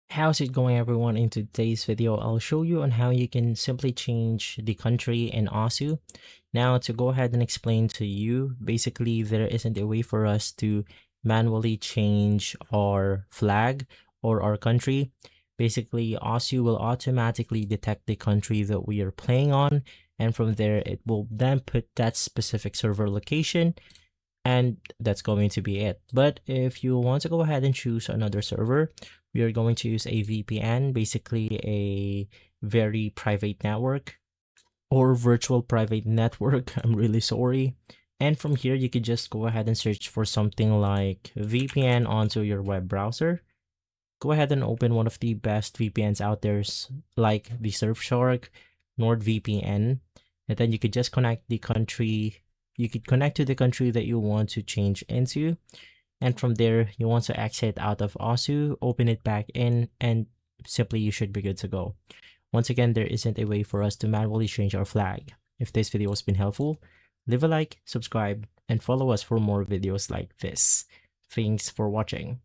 How's it going, everyone? In today's video, I'll show you on how you can simply change the country in OSU. Now, to go ahead and explain to you, basically there isn't a way for us to manually change our flag or our country. Basically, OSU will automatically detect the country that we are playing on, and from there it will then put that specific server location, and that's going to be it. But if you want to go ahead and choose another server, we are going to use a VPN, basically a very private network or virtual private network. I'm really sorry. And from here, you could just go ahead and search for something like VPN onto your web browser. Go ahead and open one of the best VPNs out there, like the Surfshark, NordVPN, and then you could just connect the country. You could connect to the country that you want to change into, and from there, you want to exit out of OSU, open it back in, and simply you should be good to go. Once again, there isn't a way for us to manually change our flag. If this video has been helpful, leave a like, subscribe, and follow us for more videos like this. Thanks for watching.